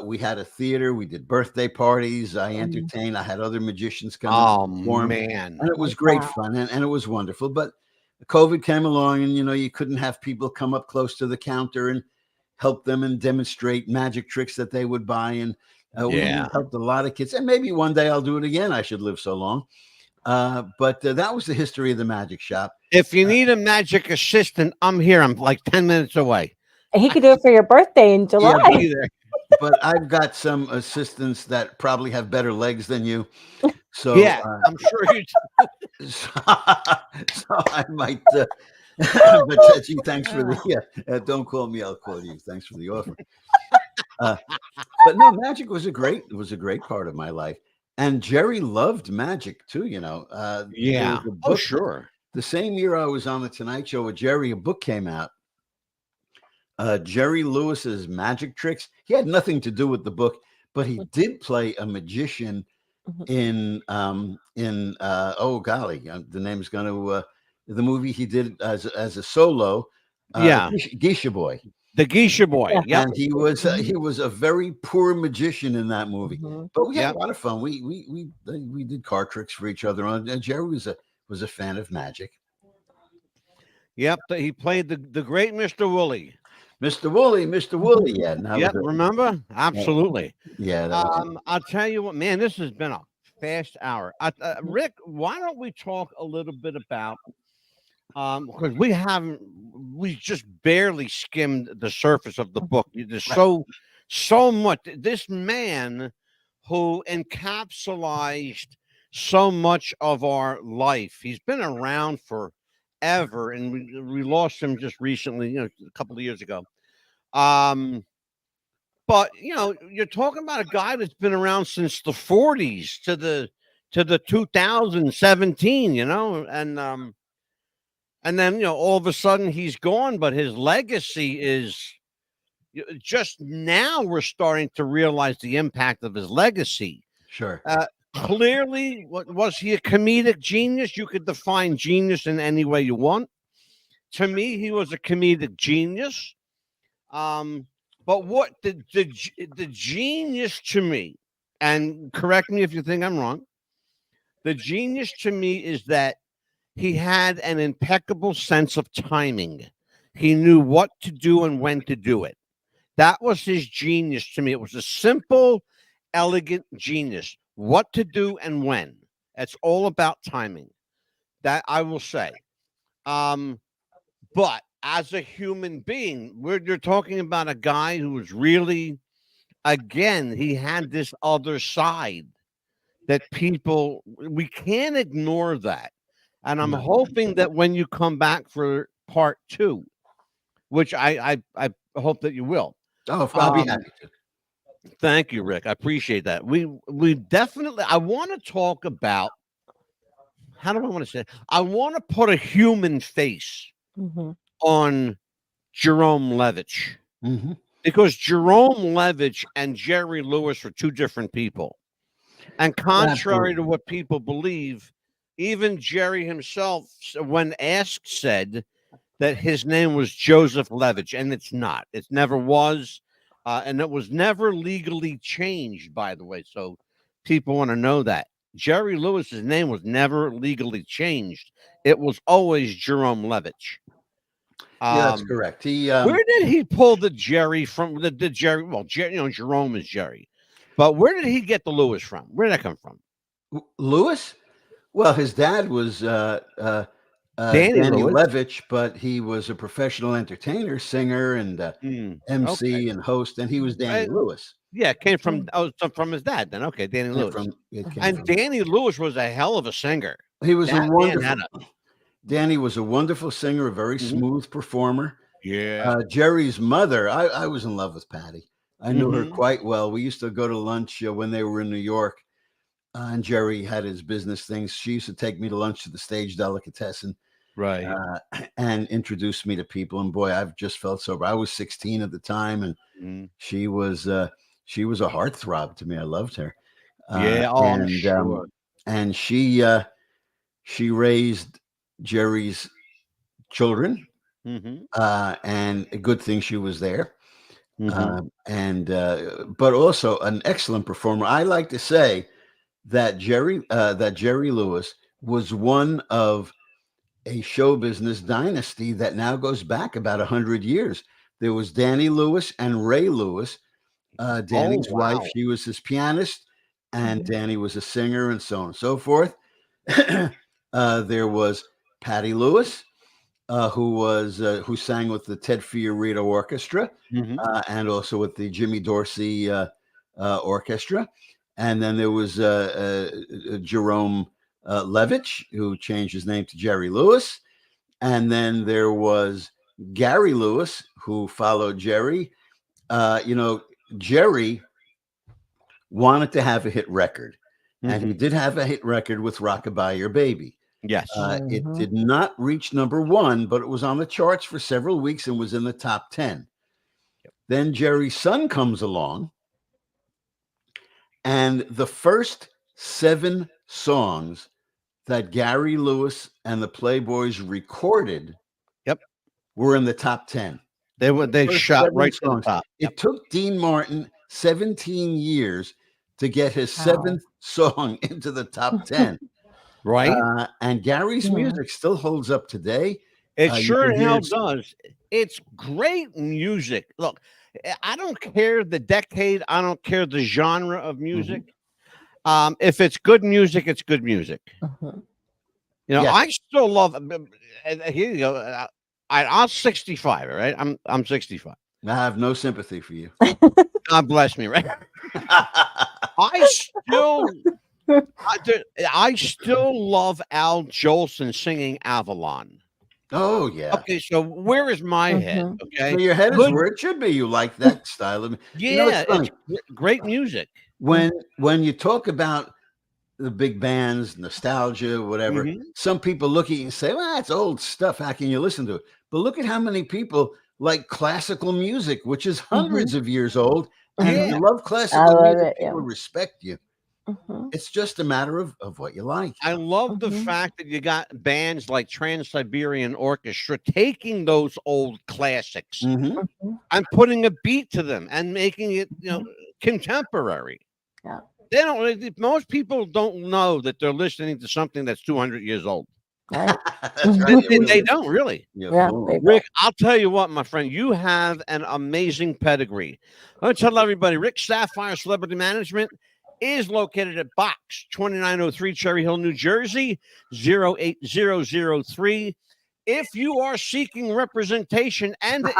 we had a theater. We did birthday parties. I entertained. I had other magicians come and perform. Man. And it was great fun, and it was wonderful. But COVID came along, and you couldn't have people come up close to the counter and help them and demonstrate magic tricks that they would buy. And we helped a lot of kids. And maybe one day I'll do it again. I should live so long. But that was the history of the magic shop. If you need a magic assistant, I'm here. I'm like 10 minutes away. And he could do it for your birthday in July. Yeah, be there. But I've got some assistants that probably have better legs than you. So yeah, I'm sure you do. So I might. But gee, thanks for the. Don't call me. I'll call you. Thanks for the offer. But no, magic was a great part of my life, and Jerry loved magic too. Yeah. Oh, sure. The same year I was on the Tonight Show with Jerry, a book came out. Jerry Lewis's Magic Tricks. He had nothing to do with the book, but he did play a magician in oh golly, the name's going to the movie he did as a solo. Geisha Boy. The Geisha Boy. Yeah. And he was a very poor magician in that movie. But we had a lot of fun. We did card tricks for each other. And Jerry was a fan of magic. Yep, he played the great Mr. Woolley. Mr. Woolley, yeah. Remember? Absolutely. Yeah. I'll tell you what, man, this has been a fast hour. Rick, why don't we talk a little bit about, because we just barely skimmed the surface of the book. There's so much. This man who encapsulated so much of our life, he's been around for ever, and we lost him just recently, a couple of years ago. But you're talking about a guy that's been around since the 40s to the 2017, and then all of a sudden he's gone, but his legacy is just now we're starting to realize the impact of his legacy. Sure. Clearly, was he a comedic genius? You could define genius in any way you want. To me, he was a comedic genius. But what the genius to me, and correct me if you think I'm wrong, the genius to me is that he had an impeccable sense of timing. He knew what to do and when to do it. That was his genius to me. It was a simple, elegant genius. What to do and when. It's all about timing. That I will say. But as a human being, you're talking about a guy who was really, again, he had this other side that we can't ignore that. And I'm hoping that when you come back for part 2, which I hope that you will. Oh, I'll be happy to. Thank you, Rick. I appreciate that. We definitely, I want to talk about, how do I want to say it? I want to put a human face on Jerome Levitch. Because Jerome Levitch and Jerry Lewis were two different people. And contrary to what people believe, even Jerry himself, when asked, said that his name was Joseph Levitch, and it's not. It never was. And it was never legally changed, by the way. So people want to know that. Jerry Lewis's name was never legally changed. It was always Jerome Levitch. Yeah, that's correct. Where did he pull the Jerry from? The Jerry? Well, Jerome is Jerry. But where did he get the Lewis from? Where did that come from? Lewis? Well, his dad was Danny Levitch, but he was a professional entertainer, singer, and MC and host, and he was Danny Lewis. Yeah, it came from his dad. Then Danny Lewis. Danny Lewis was a hell of a singer. He was Danny was a wonderful singer, a very smooth performer. Yeah. Jerry's mother, I was in love with Patty. I knew her quite well. We used to go to lunch when they were in New York, and Jerry had his business things. She used to take me to lunch to the Stage Delicatessen, right, and introduce me to people. And boy, I've just felt sober. I was 16 at the time, and she was a heartthrob to me. I loved her. I'm sure. And she raised Jerry's children, And a good thing she was there. Mm-hmm. But also an excellent performer. I like to say that Jerry Lewis was one of a show business dynasty that now goes back about 100 years. There was Danny Lewis and Ray Lewis. Danny's wife, she was his pianist, and Danny was a singer, and so on and so forth. There was Patty Lewis, who sang with the Ted Fiorito Orchestra, and also with the Jimmy Dorsey Orchestra. And then there was Jerome Levitch, who changed his name to Jerry Lewis. And then there was Gary Lewis, who followed Jerry. Jerry wanted to have a hit record, and he did have a hit record with Rockabye Your Baby. Yes. It did not reach number 1, but it was on the charts for several weeks and was in the top 10. Then Jerry's son comes along, and the first 7 songs that Gary Lewis and the Playboys recorded were in the top 10. They shot right to the top. It took Dean Martin 17 years to get his 7th song into the top 10. Right. And Gary's music still holds up today. It sure hell does. It's great music. Look, I don't care the decade. I don't care the genre of music. If it's good music, it's good music. I still love. Here you go. I'm 65. All right, I'm 65. I have no sympathy for you. God bless me. Right. I still love Al Jolson singing Avalon. Oh yeah. Okay, so where is my head? Okay, so your head is where it should be. You like that style of it's great music. When you talk about the big bands, nostalgia, whatever, some people look at you and say, "Well, that's old stuff. How can you listen to it?" But look at how many people like classical music, which is hundreds of years old, and you love classical music. People respect you. It's just a matter of what you like. I love the fact that you got bands like Trans-Siberian Orchestra taking those old classics and putting a beat to them and making it, contemporary. Yeah. They don't. Most people don't know that they're listening to something that's 200 years old. Right. They don't really. Yeah, Rick, I'll tell you what, my friend, you have an amazing pedigree. I'll tell everybody, Rick Saphire Celebrity Management is located at Box 2903 Cherry Hill, New Jersey, 08003. If you are seeking representation and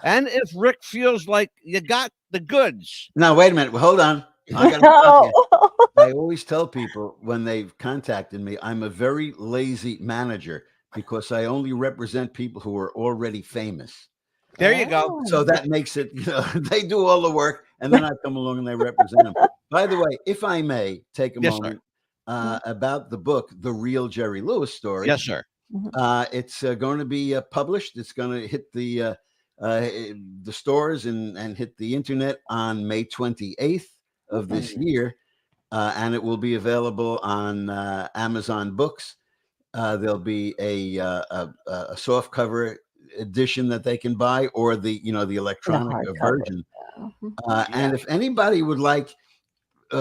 if Rick feels like you got the goods. Now, wait a minute. Well, hold on. I always tell people when they've contacted me, I'm a very lazy manager because I only represent people who are already famous. There you go. So that makes it, they do all the work and then I come along and they represent them. By the way, if I may take a moment about the book, The Real Jerry Lewis Story. Yes, sir. It's going to be published. It's going to hit the stores and hit the internet on May 28th of this year. And it will be available on Amazon Books. There'll be a soft cover edition that they can buy, or the electronic version. And if anybody would like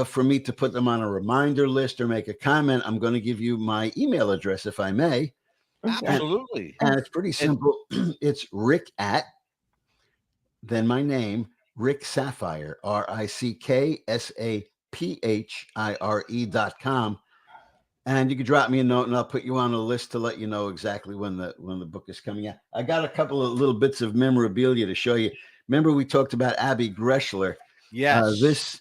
for me to put them on a reminder list or make a comment, I'm going to give you my email address, if I may. Absolutely. And it's pretty simple. It's Rick at, then my name, Rick Saphire, RickSaphire.com. And you can drop me a note and I'll put you on a list to let you know exactly when the book is coming out. I got a couple of little bits of memorabilia to show you. Remember we talked about Abby Greshler. Yes. This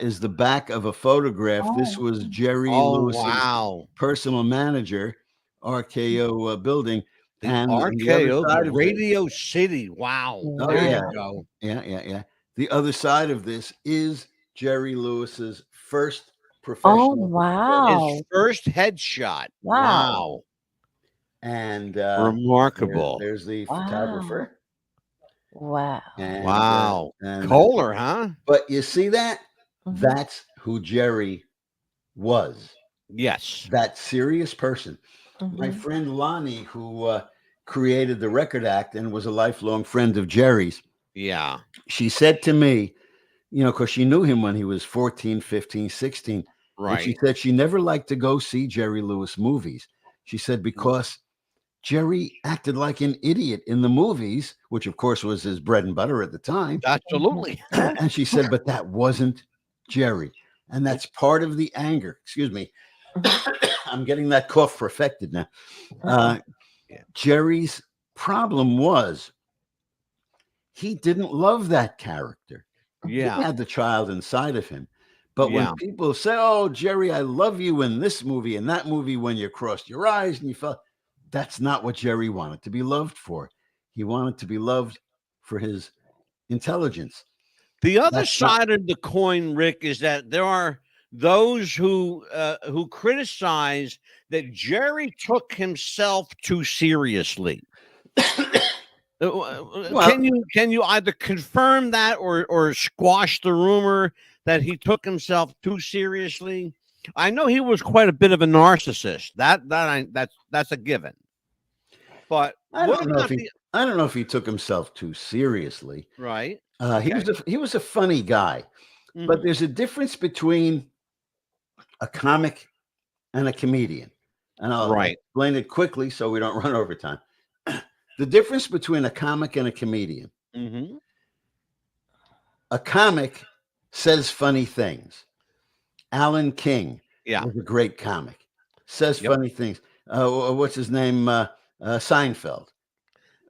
is the back of a photograph. This was Jerry Lewis's personal manager, RKO building. And RKO, Radio City. Wow. Oh, there you go. Yeah. The other side of this is Jerry Lewis's first professional. His first headshot. Wow. And remarkable. There's the photographer. Wow. And Kohler, huh? But you see that? That's who Jerry was. Yes. That serious person. My friend Lonnie, who created the record act and was a lifelong friend of Jerry's. Yeah. She said to me, because she knew him when he was 14, 15, 16. Right. And she said she never liked to go see Jerry Lewis movies. She said because Jerry acted like an idiot in the movies, which of course was his bread and butter at the time. Absolutely. And she said, but that wasn't Jerry. And that's part of the anger. Excuse me. I'm getting that cough perfected now. Jerry's problem was he didn't love that character. Yeah. He had the child inside of him. But when people say, oh, Jerry, I love you in this movie and that movie, when you crossed your eyes and you felt, that's not what Jerry wanted to be loved for. He wanted to be loved for his intelligence. The other side of the coin, Rick, is that there are those who criticize that Jerry took himself too seriously. Can you either confirm that or squash the rumor that he took himself too seriously? I know he was quite a bit of a narcissist. That's a given. But I don't know if he took himself too seriously. Right. He was a funny guy. Mm-hmm. But there's a difference between a comic and a comedian. And I'll explain it quickly so we don't run over time. The difference between a comic and a comedian. Mm-hmm. A comic says funny things. Alan King was a great comic. Says funny things. What's his name? Seinfeld.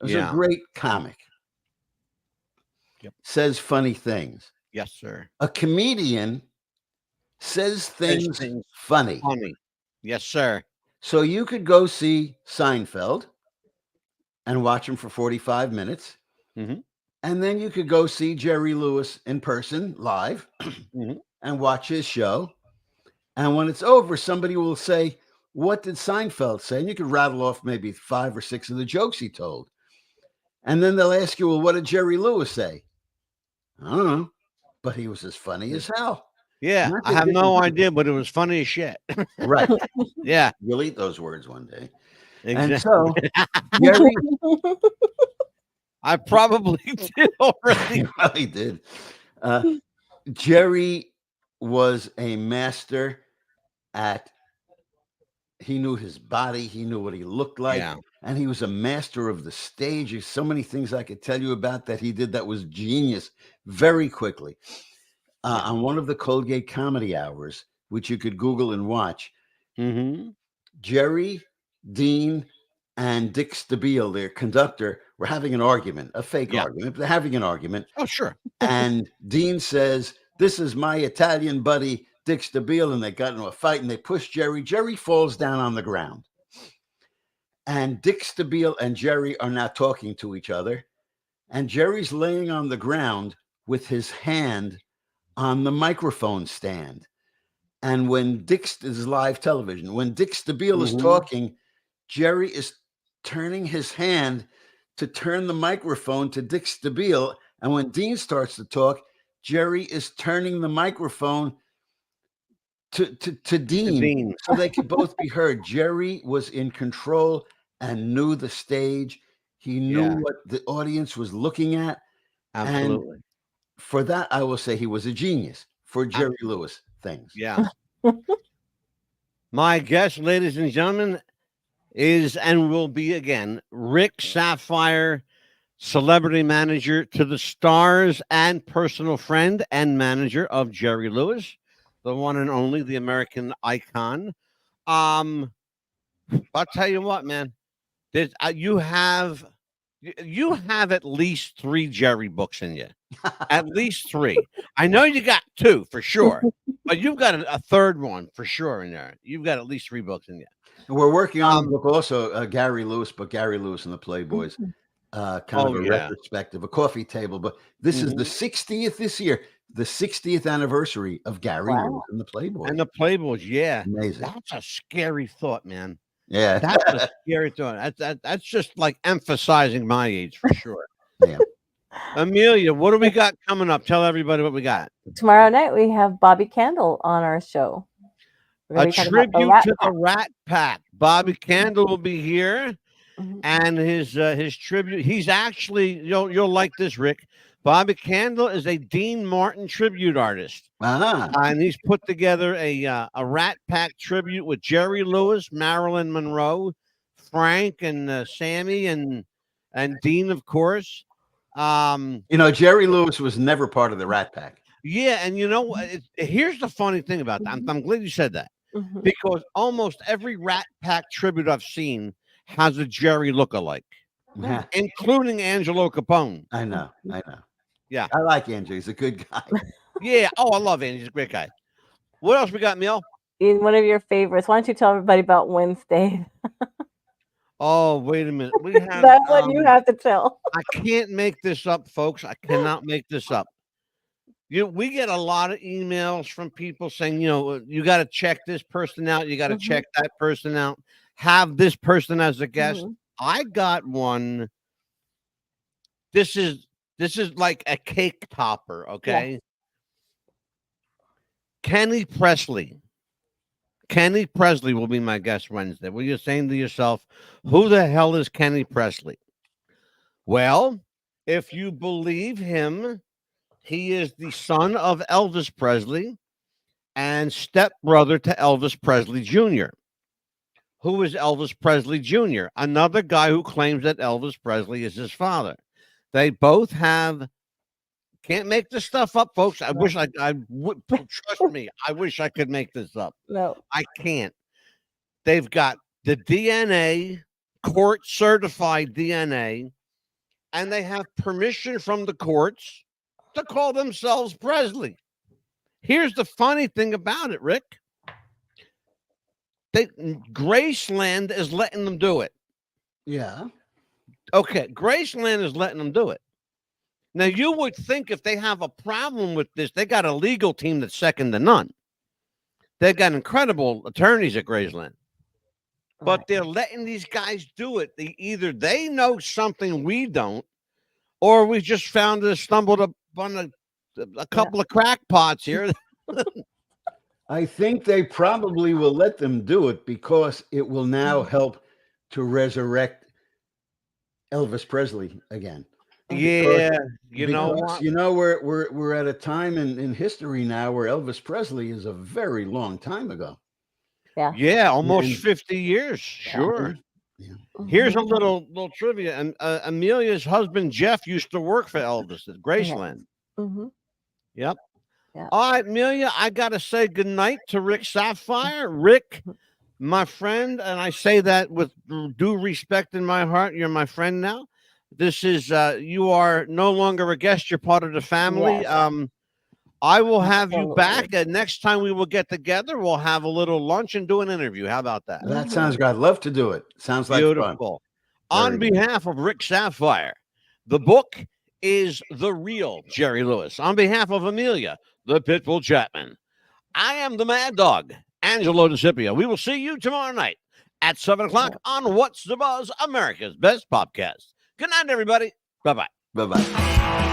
It was a great comic. Yep. Says funny things. Yes, sir. A comedian says things funny. Yes, sir. So you could go see Seinfeld and watch him for 45 minutes. Mm-hmm. And then you could go see Jerry Lewis in person live and watch his show. And when it's over, somebody will say, what did Seinfeld say? And you could rattle off maybe 5 or 6 of the jokes he told. And then they'll ask you, well, what did Jerry Lewis say? I don't know, but he was as funny as hell. Yeah, I have no idea, but it was funny as shit. Right. Yeah. You'll eat those words one day. Exactly. And so, Jerry... I probably did already. You probably did. Jerry was a master at... He knew his body. He knew what he looked like. Yeah. And he was a master of the stage. There's so many things I could tell you about that he did that was genius very quickly. On one of the Colgate comedy hours, which you could Google and watch, Jerry, Dean, and Dick Stabile, their conductor, were having an argument, a fake argument. They're having an argument. Oh, sure. And Dean says, this is my Italian buddy, Dick Stabile, and they got into a fight and they push Jerry. Jerry falls down on the ground. And Dick Stabile and Jerry are now talking to each other. And Jerry's laying on the ground with his hand on the microphone stand. And when this is live television, when Dick Stabile is talking, Jerry is turning his hand to turn the microphone to Dick Stabile. And when Dean starts to talk, Jerry is turning the microphone to Dean, so they could both be heard. Jerry was in control and knew the stage. He knew what the audience was looking at. Absolutely. And for that, I will say he was a genius for Jerry Lewis things. Yeah. My guest, ladies and gentlemen, is and will be again Rick Saphire, celebrity manager to the stars and personal friend and manager of Jerry Lewis, the one and only, the American icon. I'll tell you what, man. You have at least 3 Jerry books in you. At least 3. I know you got 2 for sure, but you've got a third one for sure in there. You've got at least 3 books in you. We're working on a book also, Gary Lewis, but Gary Lewis and the Playboys. Kind of a retrospective, a coffee table. But this is the 60th this year, the 60th anniversary of Gary Lewis and the Playboys. And the Playboys, yeah. Amazing. That's a scary thought, man. Yeah. That's a scary thought. That's just like emphasizing my age for sure. Yeah. Amelia, what do we got coming up? Tell everybody what we got. Tomorrow night, we have Bobby Candle on our show. A tribute to the Rat Pack. Bobby Candle will be here. and his tribute. He's actually you'll like this, Rick. Bobby Candle is a Dean Martin tribute artist, and he's put together a Rat Pack tribute with Jerry Lewis, Marilyn Monroe, Frank, and Sammy, and Dean, of course. Jerry Lewis was never part of the Rat Pack. Yeah, and here's the funny thing about that. I'm glad you said that, because almost every Rat Pack tribute I've seen has a Jerry lookalike, including Angelo Capone. I know. Yeah, I like Andrew. He's a good guy. Yeah. Oh, I love Andy. He's a great guy. What else we got, Neil? In one of your favorites. Why don't you tell everybody about Wednesday? Oh, wait a minute. We have That's what you have to tell. I can't make this up, folks. I cannot make this up. We get a lot of emails from people saying, you got to check this person out. You got to check that person out. Have this person as a guest. I got one. This is like a cake topper, okay? Yeah. Kenny Presley will be my guest Wednesday. Well, you're saying to yourself, who the hell is Kenny Presley? Well, if you believe him, he is the son of Elvis Presley and stepbrother to Elvis Presley Jr. Who is Elvis Presley Jr.? Another guy who claims that Elvis Presley is his father. They both have, can't make this stuff up, folks. I wish I would, trust me, I wish I could make this up. No, I can't. They've got the DNA, court certified DNA, and they have permission from the courts to call themselves Presley. Here's the funny thing about it, Rick. Graceland is letting them do it. Yeah. Okay, Graceland is letting them do it. Now, you would think if they have a problem with this, they got a legal team that's second to none. They've got incredible attorneys at Graceland. But they're letting these guys do it. Either they know something we don't, or we just stumbled upon a couple of crackpots here. I think they probably will let them do it because it will now help to resurrect Elvis Presley again. Yeah, we're at a time in history now where Elvis Presley is a very long time ago. Yeah, almost 50 years. Sure. Yeah. Here's a little trivia. And Amelia's husband Jeff used to work for Elvis at Graceland. Yep. Yeah. All right, Amelia, I gotta say goodnight to Rick Saphire. Rick, my friend, and I say that with due respect in my heart. You're my friend now. This is you are no longer a guest, you're part of the family. Yes. I will have you back, and next time we will get together, we'll have a little lunch and do an interview. How about that? That sounds good. I'd love to do it. Sounds like beautiful. Fun. On behalf of Rick Saphire, the book is The Real Jerry Lewis. On behalf of Amelia, the Pitbull Chapman, I am the Mad Dog, Angelo DeCipio. We will see you tomorrow night at 7 o'clock on What's the Buzz, America's Best Podcast. Good night, everybody. Bye-bye. Bye-bye.